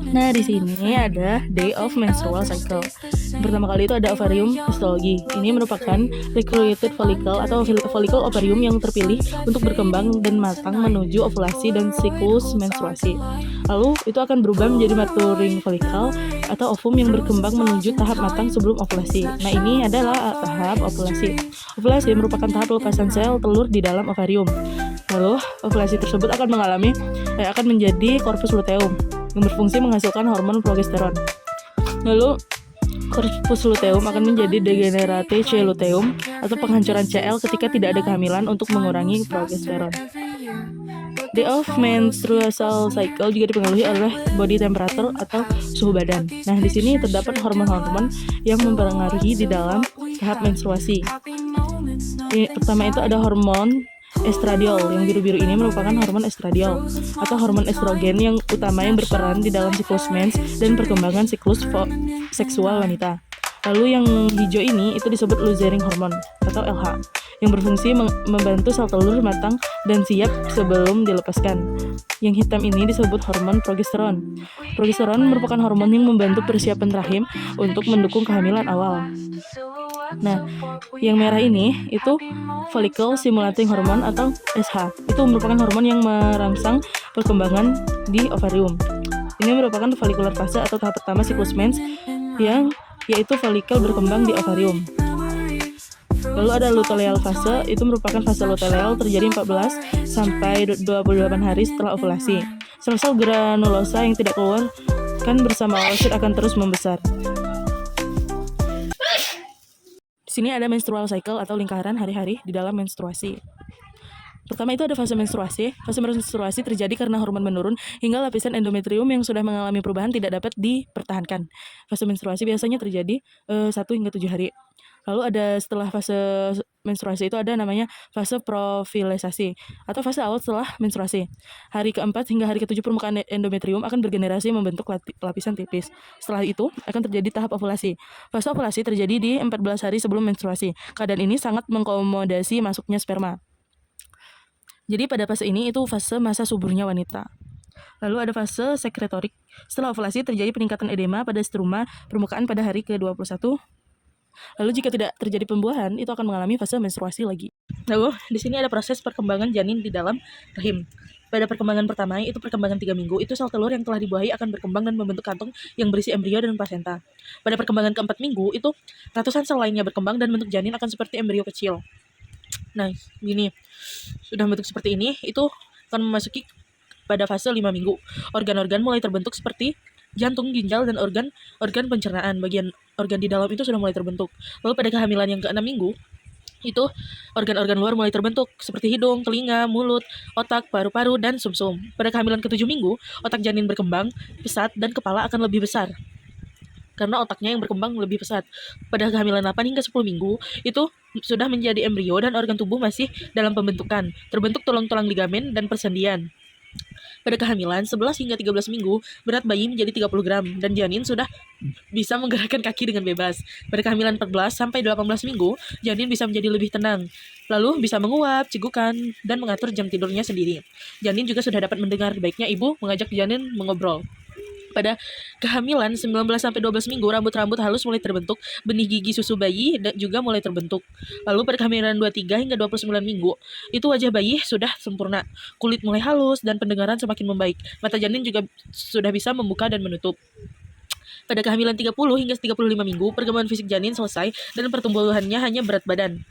Nah, di sini ada day of menstrual cycle. Pertama kali itu ada ovarium histology. Ini merupakan recruited follicle atau follicle ovarium yang terpilih untuk berkembang dan matang menuju ovulasi dan siklus menstruasi. Lalu itu akan berubah menjadi maturing follicle atau ovum yang berkembang menuju tahap matang sebelum ovulasi. Nah, ini adalah tahap ovulasi. Ovulasi merupakan tahap pelepasan sel telur di dalam ovarium. Lalu ovulasi tersebut akan menjadi corpus luteum yang berfungsi menghasilkan hormon progesteron. Lalu corpus luteum akan menjadi degenerate C luteum atau penghancuran CL ketika tidak ada kehamilan untuk mengurangi progesteron. Day of menstrual cycle juga dipengaruhi oleh body temperature atau suhu badan. Nah, di sini terdapat hormon-hormon yang mempengaruhi di dalam tahap menstruasi. Pertama itu ada hormon estradiol. Yang biru-biru ini merupakan hormon estradiol atau hormon estrogen yang utama yang berperan di dalam siklus mens dan perkembangan siklus seksual wanita. Lalu yang hijau ini itu disebut luteinizing hormone atau LH yang berfungsi membantu sel telur matang dan siap sebelum dilepaskan. Yang hitam ini disebut hormon progesteron. Progesteron merupakan hormon yang membantu persiapan rahim untuk mendukung kehamilan awal. Nah, yang merah ini itu follicle stimulating hormone atau SH. Itu merupakan hormon yang merangsang perkembangan di ovarium. Ini merupakan follicular fase atau tahap pertama siklus mens yaitu follicle berkembang di ovarium. Lalu ada luteal fase, itu merupakan fase luteal terjadi 14 sampai 28 hari setelah ovulasi. Sel-sel granulosa yang tidak keluar bersama oosit akan terus membesar. Di sini ada menstrual cycle atau lingkaran hari-hari di dalam menstruasi. Pertama itu ada fase menstruasi. Fase menstruasi terjadi karena hormon menurun hingga lapisan endometrium yang sudah mengalami perubahan tidak dapat dipertahankan. Fase menstruasi biasanya terjadi 1 hingga 7 hari. Lalu ada setelah fase menstruasi itu ada namanya fase profilisasi atau fase awal setelah menstruasi. Hari keempat hingga hari ketujuh permukaan endometrium akan bergenerasi membentuk lapisan tipis. Setelah itu akan terjadi tahap ovulasi. Fase ovulasi terjadi di 14 hari sebelum menstruasi. Keadaan ini sangat mengakomodasi masuknya sperma. Jadi pada fase ini itu fase masa suburnya wanita. Lalu ada fase sekretorik. Setelah ovulasi terjadi peningkatan edema pada struma permukaan pada hari ke-21. Lalu jika tidak terjadi pembuahan, itu akan mengalami fase menstruasi lagi. Lalu di sini ada proses perkembangan janin di dalam rahim. Pada perkembangan pertama, itu perkembangan 3 minggu, itu sel telur yang telah dibuahi akan berkembang dan membentuk kantong yang berisi embrio dan plasenta. Pada perkembangan ke-4 minggu, itu ratusan sel lainnya berkembang dan bentuk janin akan seperti embrio kecil. Nah, gini, sudah bentuk seperti ini, itu akan memasuki pada fase 5 minggu. Organ-organ mulai terbentuk seperti jantung, ginjal, dan organ pencernaan. Bagian organ di dalam itu sudah mulai terbentuk. Lalu pada kehamilan yang ke-6 minggu, itu organ-organ luar mulai terbentuk seperti hidung, telinga, mulut, otak, paru-paru, dan sumsum. Pada kehamilan ke-7 minggu, otak janin berkembang pesat dan kepala akan lebih besar karena otaknya yang berkembang lebih pesat. Pada kehamilan 8 hingga 10 minggu, itu sudah menjadi embrio dan organ tubuh masih dalam pembentukan. Terbentuk tulang-tulang ligamen dan persendian. Pada kehamilan 11 hingga 13 minggu, berat bayi menjadi 30 gram dan janin sudah bisa menggerakkan kaki dengan bebas. Pada kehamilan 14 sampai 18 minggu, janin bisa menjadi lebih tenang, lalu bisa menguap, cegukan, dan mengatur jam tidurnya sendiri. Janin juga sudah dapat mendengar, baiknya ibu mengajak janin mengobrol. Pada kehamilan 19 sampai 12 minggu, rambut-rambut halus mulai terbentuk, benih gigi susu bayi juga mulai terbentuk. Lalu pada kehamilan 23 hingga 29 minggu, itu wajah bayi sudah sempurna, kulit mulai halus dan pendengaran semakin membaik. Mata janin juga sudah bisa membuka dan menutup. Pada kehamilan 30 hingga 35 minggu, perkembangan fisik janin selesai dan pertumbuhannya hanya berat badan.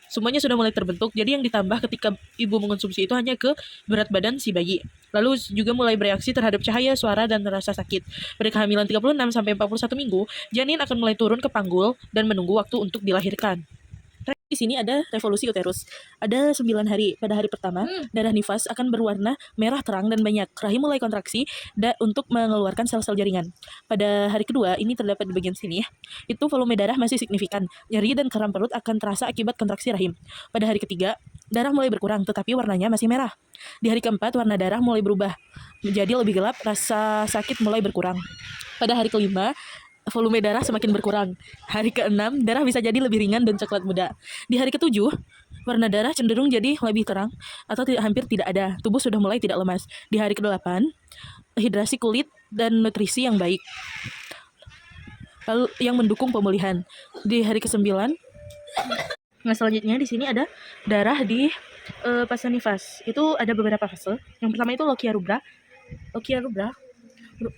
Semuanya sudah mulai terbentuk, jadi yang ditambah ketika ibu mengonsumsi itu hanya ke berat badan si bayi. Lalu juga mulai bereaksi terhadap cahaya, suara, dan rasa sakit. Pada kehamilan 36 sampai 41 minggu, janin akan mulai turun ke panggul dan menunggu waktu untuk dilahirkan. Di sini ada revolusi uterus. Ada 9 hari. Pada hari pertama, darah nifas akan berwarna merah terang dan banyak. Rahim mulai kontraksi untuk mengeluarkan sel-sel jaringan. Pada hari kedua, ini terdapat di bagian sini ya. Itu volume darah masih signifikan. Nyeri dan kram perut akan terasa akibat kontraksi rahim. Pada hari ketiga, darah mulai berkurang tetapi warnanya masih merah. Di hari keempat, warna darah mulai berubah menjadi lebih gelap, rasa sakit mulai berkurang. Pada hari kelima, volume darah semakin berkurang. Hari ke-6, darah bisa jadi lebih ringan dan coklat muda. Di hari ke-7, warna darah cenderung jadi lebih terang atau hampir tidak ada. Tubuh sudah mulai tidak lemas. Di hari ke-8, hidrasi kulit dan nutrisi yang baik. Lalu yang mendukung pemulihan. Di hari ke-9, nah selanjutnya di sini ada darah di fase nifas. Itu ada beberapa fase. Yang pertama itu lochia rubra. Lochia rubra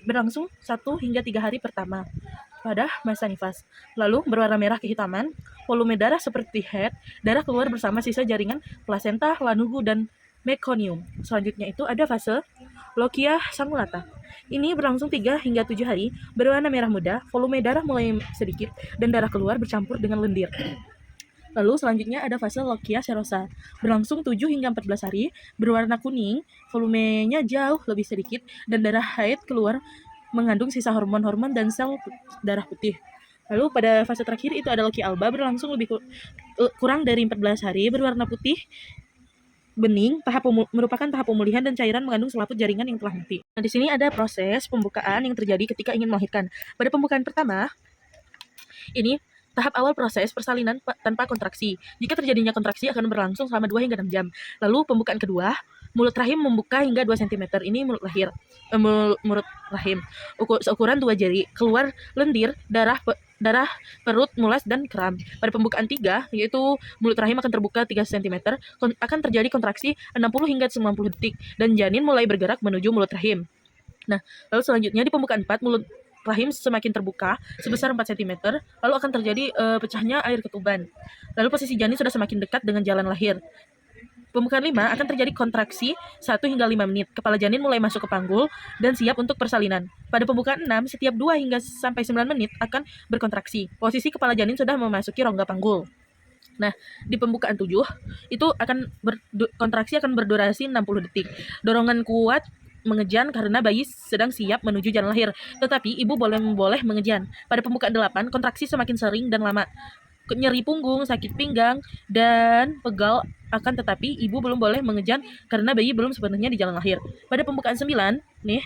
berlangsung 1 hingga 3 hari pertama pada masa nifas. Lalu berwarna merah kehitaman, volume darah seperti head, darah keluar bersama sisa jaringan plasenta, lanugo, dan meconium. Selanjutnya itu ada fase lochia sangulata. Ini berlangsung 3 hingga 7 hari, berwarna merah muda, volume darah mulai sedikit, dan darah keluar bercampur dengan lendir. Lalu selanjutnya ada fase lochia serosa, berlangsung 7 hingga 14 hari, berwarna kuning, volumenya jauh lebih sedikit, dan darah haid keluar mengandung sisa hormon-hormon dan sel darah putih. Lalu pada fase terakhir itu ada lochia alba, berlangsung kurang dari 14 hari, berwarna putih bening, merupakan tahap pemulihan dan cairan mengandung selaput jaringan yang telah mati. Nah, di sini ada proses pembukaan yang terjadi ketika ingin melahirkan. Pada pembukaan pertama, ini tahap awal proses persalinan tanpa kontraksi. Jika terjadinya kontraksi akan berlangsung selama 2 hingga 6 jam. Lalu pembukaan kedua, mulut rahim membuka hingga 2 cm. Ini mulut rahim. Seukuran 2 jari. Keluar lendir, darah perut, mulas, dan kram. Pada pembukaan 3, yaitu mulut rahim akan terbuka 3 cm, akan terjadi kontraksi 60 hingga 90 detik, dan janin mulai bergerak menuju mulut rahim. Nah, lalu selanjutnya di pembukaan 4, mulut rahim semakin terbuka sebesar 4 cm, lalu akan terjadi pecahnya air ketuban. Lalu posisi janin sudah semakin dekat dengan jalan lahir. Pembukaan 5 akan terjadi kontraksi 1 hingga 5 menit. Kepala janin mulai masuk ke panggul dan siap untuk persalinan. Pada pembukaan 6, setiap 2 hingga sampai 9 menit akan berkontraksi. Posisi kepala janin sudah memasuki rongga panggul. Nah, di pembukaan 7, itu kontraksi akan berdurasi 60 detik. Dorongan kuat mengejan karena bayi sedang siap menuju jalan lahir, tetapi ibu boleh mengejan. Pada pembukaan 8, kontraksi semakin sering dan lama. Nyeri punggung, sakit pinggang, dan pegal akan tetapi ibu belum boleh mengejan karena bayi belum sepenuhnya di jalan lahir. Pada pembukaan 9, nih,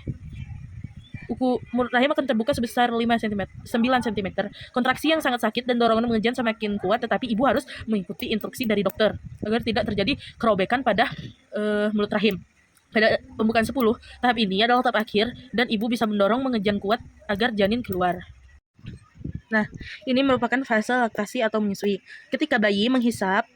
mulut rahim akan terbuka sebesar 9 cm. Kontraksi yang sangat sakit dan dorongan mengejan semakin kuat, tetapi ibu harus mengikuti instruksi dari dokter agar tidak terjadi kerobekan pada mulut rahim. Pada pembukaan 10, tahap ini adalah tahap akhir dan ibu bisa mendorong mengejan kuat agar janin keluar. Nah, ini merupakan fase laktasi atau menyusui. Ketika bayi menghisap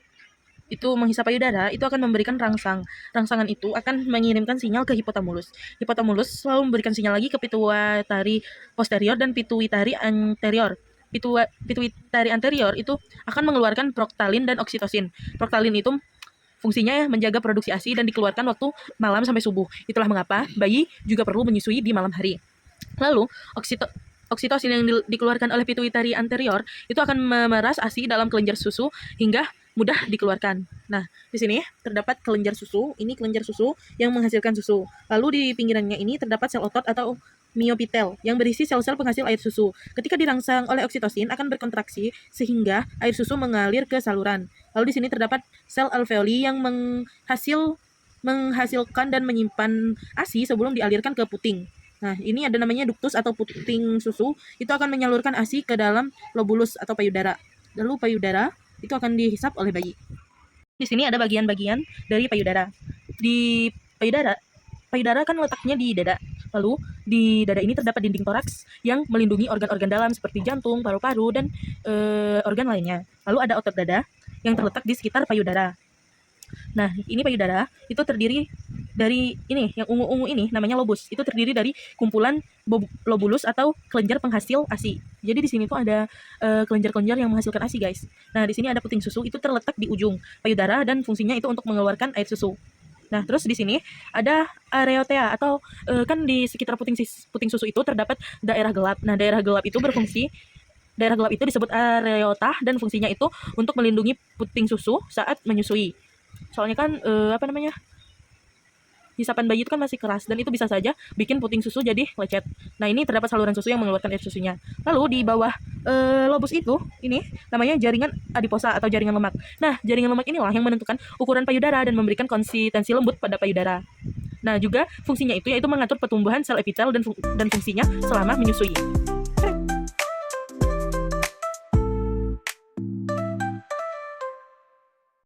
payudara, itu akan memberikan rangsang. Rangsangan itu akan mengirimkan sinyal ke hipotamulus. Hipotamulus selalu memberikan sinyal lagi ke pituitari posterior dan pituitari anterior. Pituitari anterior itu akan mengeluarkan proktalin dan oksitosin. Proktalin itu fungsinya menjaga produksi ASI dan dikeluarkan waktu malam sampai subuh. Itulah mengapa bayi juga perlu menyusui di malam hari. Lalu, oksitosin yang dikeluarkan oleh pituitari anterior itu akan memeras ASI dalam kelenjar susu hingga mudah dikeluarkan. Nah, di sini terdapat kelenjar susu. Ini kelenjar susu yang menghasilkan susu. Lalu di pinggirannya ini terdapat sel otot atau miopitel yang berisi sel-sel penghasil air susu. Ketika dirangsang oleh oksitosin akan berkontraksi sehingga air susu mengalir ke saluran. Lalu di sini terdapat sel alveoli yang menghasilkan dan menyimpan ASI sebelum dialirkan ke puting. Nah, ini ada namanya duktus atau puting susu. Itu akan menyalurkan ASI ke dalam lobulus atau payudara. Lalu payudara itu akan dihisap oleh bayi. Di sini ada bagian-bagian dari payudara. Di payudara kan letaknya di dada. Lalu di dada ini terdapat dinding toraks yang melindungi organ-organ dalam seperti jantung, paru-paru, dan organ lainnya. Lalu ada otot dada yang terletak di sekitar payudara. Nah, ini payudara itu terdiri dari ini, yang ungu-ungu ini namanya lobus. Itu terdiri dari kumpulan lobulus atau kelenjar penghasil ASI. Jadi di sini tuh ada kelenjar-kelenjar yang menghasilkan ASI, guys. Nah, di sini ada puting susu, itu terletak di ujung payudara dan fungsinya itu untuk mengeluarkan air susu. Nah, terus di sini ada areotea atau kan di sekitar puting susu itu terdapat daerah gelap. Nah, daerah gelap itu disebut areota dan fungsinya itu untuk melindungi puting susu saat menyusui. Soalnya kan hisapan bayi itu kan masih keras dan itu bisa saja bikin puting susu jadi lecet. Nah, ini terdapat saluran susu yang mengeluarkan air susunya. Lalu di bawah lobus itu ini namanya jaringan adiposa atau jaringan lemak. Nah, jaringan lemak inilah yang menentukan ukuran payudara dan memberikan konsistensi lembut pada payudara. Nah, juga fungsinya itu yaitu mengatur pertumbuhan sel epitel dan fungsinya selama menyusui.